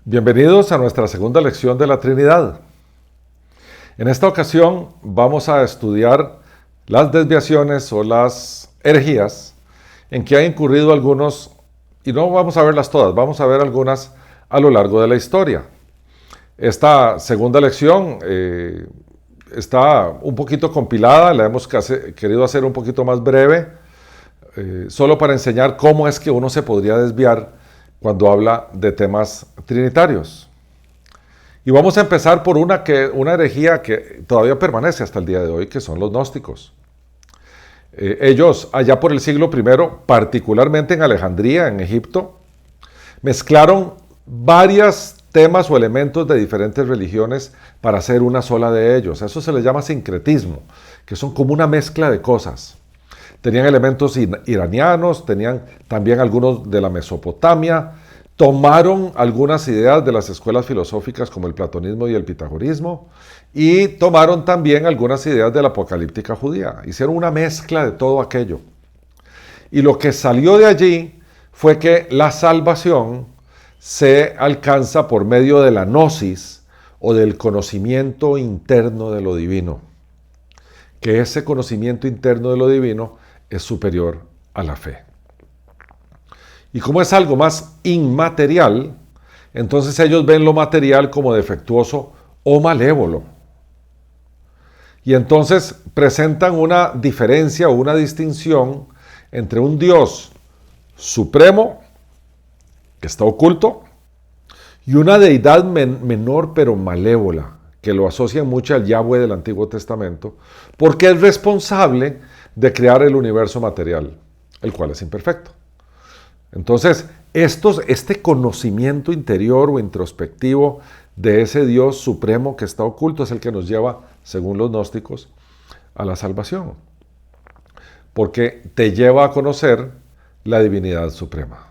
Bienvenidos a nuestra segunda lección de la Trinidad. En esta ocasión vamos a estudiar las desviaciones o las herejías en que han incurrido algunos, y no vamos a verlas todas, vamos a ver algunas a lo largo de la historia. Esta segunda lección está un poquito compilada, la hemos querido hacer un poquito más breve, solo para enseñar cómo es que uno se podría desviar cuando habla de temas trinitarios. Y vamos a empezar por una herejía que todavía permanece hasta el día de hoy, que son los gnósticos. Ellos, allá por el siglo I, particularmente en Alejandría, en Egipto, mezclaron varios temas o elementos de diferentes religiones para hacer una sola de ellos. Eso se le llama sincretismo, que son como una mezcla de cosas. Tenían elementos iranianos, tenían también algunos de la Mesopotamia, tomaron algunas ideas de las escuelas filosóficas como el platonismo y el pitagorismo, y tomaron también algunas ideas de la apocalíptica judía. Hicieron una mezcla de todo aquello. Y lo que salió de allí fue que la salvación se alcanza por medio de la gnosis o del conocimiento interno de lo divino. Que ese conocimiento interno de lo divino es superior a la fe. Y como es algo más inmaterial, entonces ellos ven lo material como defectuoso o malévolo. Y entonces presentan una diferencia o una distinción entre un Dios supremo, que está oculto, y una deidad menor pero malévola, que lo asocian mucho al Yahweh del Antiguo Testamento, porque es responsable de crear el universo material, el cual es imperfecto. Entonces, este conocimiento interior o introspectivo de ese Dios supremo que está oculto es el que nos lleva, según los gnósticos, a la salvación. Porque te lleva a conocer la divinidad suprema.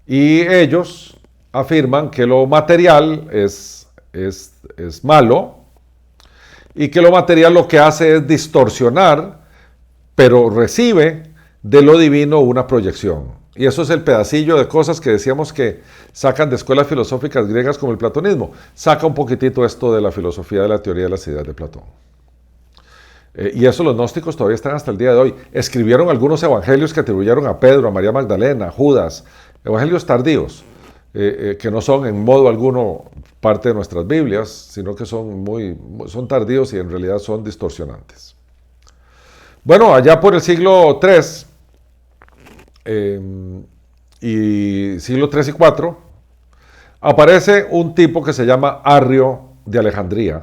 Y ellos afirman que lo material es malo, y que lo material lo que hace es distorsionar, pero recibe de lo divino una proyección. Y eso es el pedacillo de cosas que decíamos que sacan de escuelas filosóficas griegas como el platonismo. Saca un poquitito esto de la filosofía de la teoría de las ideas de Platón. Y eso los gnósticos todavía están hasta el día de hoy. Escribieron algunos evangelios que atribuyeron a Pedro, a María Magdalena, a Judas, evangelios tardíos, que no son en modo alguno parte de nuestras Biblias, sino que son tardíos y en realidad son distorsionantes. Bueno, allá por el siglo III y siglo III y IV, aparece un tipo que se llama Arrio de Alejandría.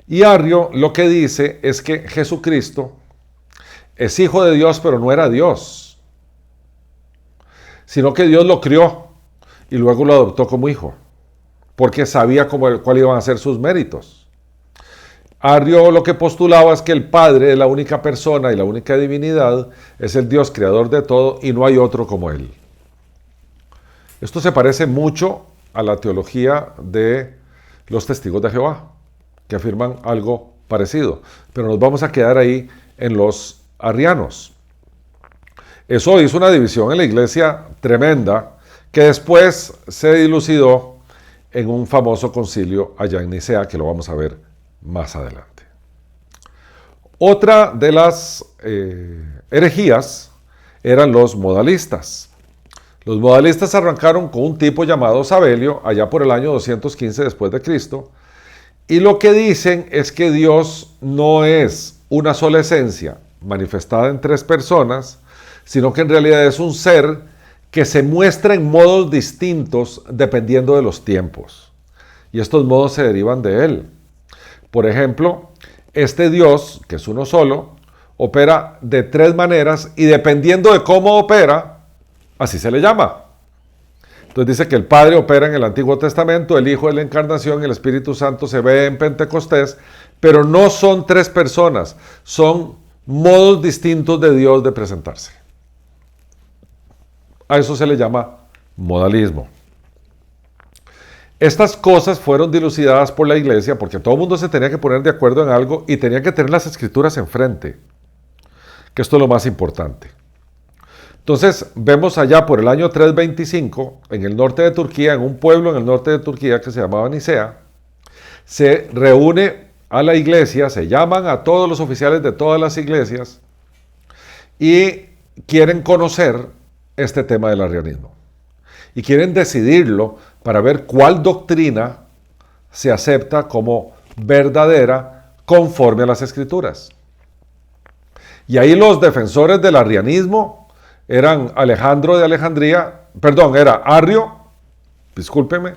Y Arrio lo que dice es que Jesucristo es hijo de Dios, pero no era Dios, sino que Dios lo crió y luego lo adoptó como hijo, porque sabía cuál iban a ser sus méritos. Arrio lo que postulaba es que el Padre es la única persona y la única divinidad, es el Dios creador de todo y no hay otro como Él. Esto se parece mucho a la teología de los testigos de Jehová, que afirman algo parecido, pero nos vamos a quedar ahí en los arrianos. Eso hizo una división en la iglesia tremenda, que después se dilucidó en un famoso concilio allá en Nicea, que lo vamos a ver más adelante. Otra de las herejías eran los modalistas. Los modalistas arrancaron con un tipo llamado Sabelio, allá por el año 215 después de Cristo, y lo que dicen es que Dios no es una sola esencia manifestada en tres personas, sino que en realidad es un ser que se muestra en modos distintos dependiendo de los tiempos. Y estos modos se derivan de Él. Por ejemplo, este Dios, que es uno solo, opera de tres maneras y dependiendo de cómo opera, así se le llama. Entonces dice que el Padre opera en el Antiguo Testamento, el Hijo en la Encarnación, el Espíritu Santo se ve en Pentecostés, pero no son tres personas, son modos distintos de Dios de presentarse. A eso se le llama modalismo. Estas cosas fueron dilucidadas por la iglesia porque todo el mundo se tenía que poner de acuerdo en algo y tenía que tener las escrituras enfrente, que esto es lo más importante. Entonces vemos allá por el año 325, en el norte de Turquía, en un pueblo en el norte de Turquía que se llamaba Nicea, se reúne a la iglesia, se llaman a todos los oficiales de todas las iglesias y quieren conocer este tema del arrianismo. Y quieren decidirlo para ver cuál doctrina se acepta como verdadera conforme a las Escrituras. Y ahí los defensores del arrianismo eran Alejandro de Alejandría, era Arrio, discúlpeme,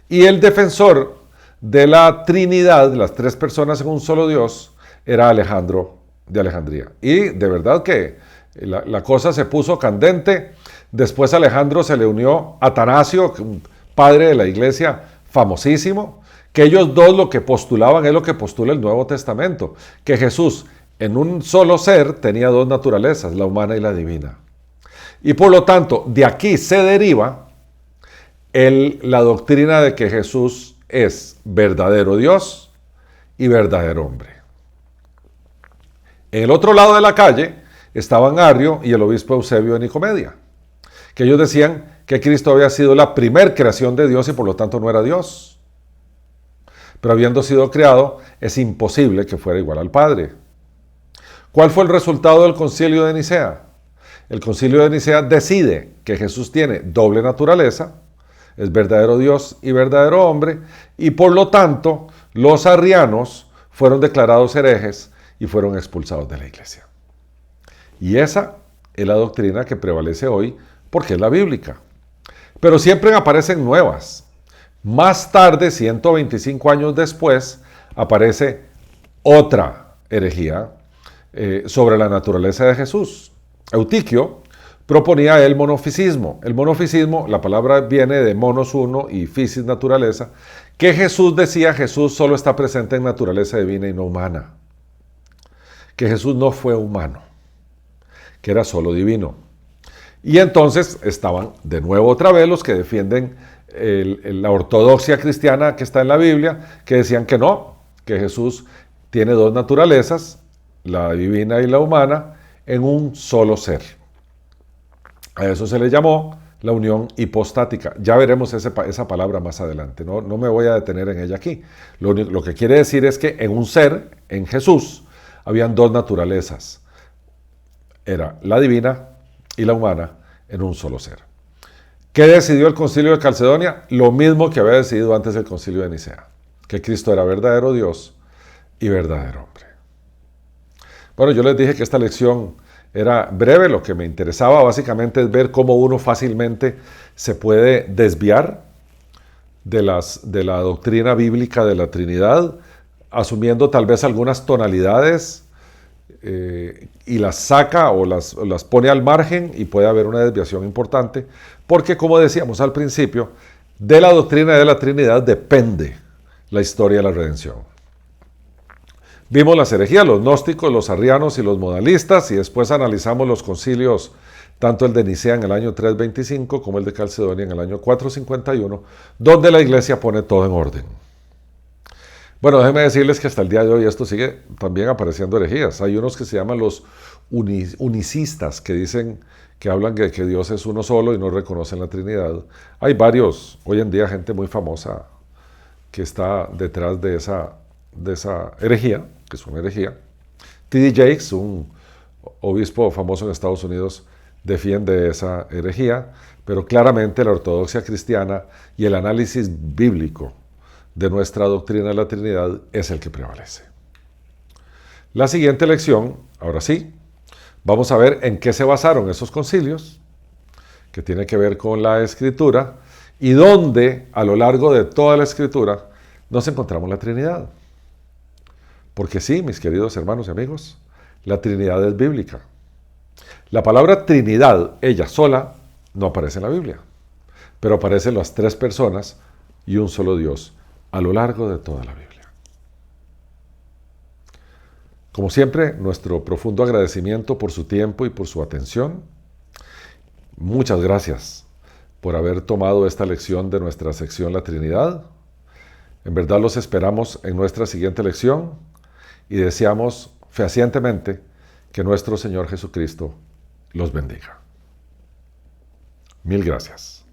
y el defensor de la Trinidad, las tres personas en un solo Dios, era Alejandro de Alejandría. Y de verdad que la cosa se puso candente. Después a Alejandro se le unió Atanasio, un padre de la iglesia famosísimo, que ellos dos lo que postulaban es lo que postula el Nuevo Testamento, que Jesús en un solo ser tenía dos naturalezas, la humana y la divina. Y por lo tanto, de aquí se deriva la doctrina de que Jesús es verdadero Dios y verdadero hombre. En el otro lado de la calle estaban Arrio y el obispo Eusebio de Nicomedia, que ellos decían que Cristo había sido la primer creación de Dios y por lo tanto no era Dios. Pero habiendo sido creado, es imposible que fuera igual al Padre. ¿Cuál fue el resultado del concilio de Nicea? El concilio de Nicea decide que Jesús tiene doble naturaleza, es verdadero Dios y verdadero hombre, y por lo tanto los arrianos fueron declarados herejes y fueron expulsados de la iglesia. Y esa es la doctrina que prevalece hoy porque es la bíblica. Pero siempre aparecen nuevas. Más tarde, 125 años después, aparece otra herejía sobre la naturaleza de Jesús. Eutiquio proponía el monofisismo. El monofisismo, la palabra viene de monos uno y fisis naturaleza, que Jesús decía, Jesús solo está presente en naturaleza divina y no humana. Que Jesús no fue humano, que era solo divino. Y entonces estaban de nuevo otra vez los que defienden la ortodoxia cristiana que está en la Biblia, que decían que no, que Jesús tiene dos naturalezas, la divina y la humana, en un solo ser. A eso se le llamó la unión hipostática. Ya veremos esa palabra más adelante, no me voy a detener en ella aquí. Lo que quiere decir es que en un ser, en Jesús, habían dos naturalezas. Era la divina y la humana en un solo ser. ¿Qué decidió el concilio de Calcedonia? Lo mismo que había decidido antes el concilio de Nicea, que Cristo era verdadero Dios y verdadero hombre. Bueno, yo les dije que esta lección era breve. Lo que me interesaba básicamente es ver cómo uno fácilmente se puede desviar de la doctrina bíblica de la Trinidad, asumiendo tal vez algunas tonalidades y las saca o las pone al margen y puede haber una desviación importante, porque como decíamos al principio, de la doctrina de la Trinidad depende la historia de la redención. Vimos las herejías, los gnósticos, los arrianos y los modalistas, y después analizamos los concilios, tanto el de Nicea en el año 325 como el de Calcedonia en el año 451, donde la iglesia pone todo en orden. Bueno, déjenme decirles que hasta el día de hoy esto sigue también apareciendo herejías. Hay unos que se llaman los unicistas, que dicen que hablan de que Dios es uno solo y no reconocen la Trinidad. Hay varios, hoy en día, gente muy famosa que está detrás de esa herejía, que es una herejía. T.D. Jakes, un obispo famoso en Estados Unidos, defiende esa herejía, pero claramente la ortodoxia cristiana y el análisis bíblico de nuestra doctrina de la Trinidad es el que prevalece. La siguiente lección, ahora sí, vamos a ver en qué se basaron esos concilios, que tiene que ver con la Escritura, y dónde a lo largo de toda la Escritura nos encontramos la Trinidad. Porque sí, mis queridos hermanos y amigos, la Trinidad es bíblica. La palabra Trinidad, ella sola, no aparece en la Biblia, pero aparecen las tres personas y un solo Dios a lo largo de toda la Biblia. Como siempre, nuestro profundo agradecimiento por su tiempo y por su atención. Muchas gracias por haber tomado esta lección de nuestra sección La Trinidad. En verdad los esperamos en nuestra siguiente lección y deseamos fehacientemente que nuestro Señor Jesucristo los bendiga. Mil gracias.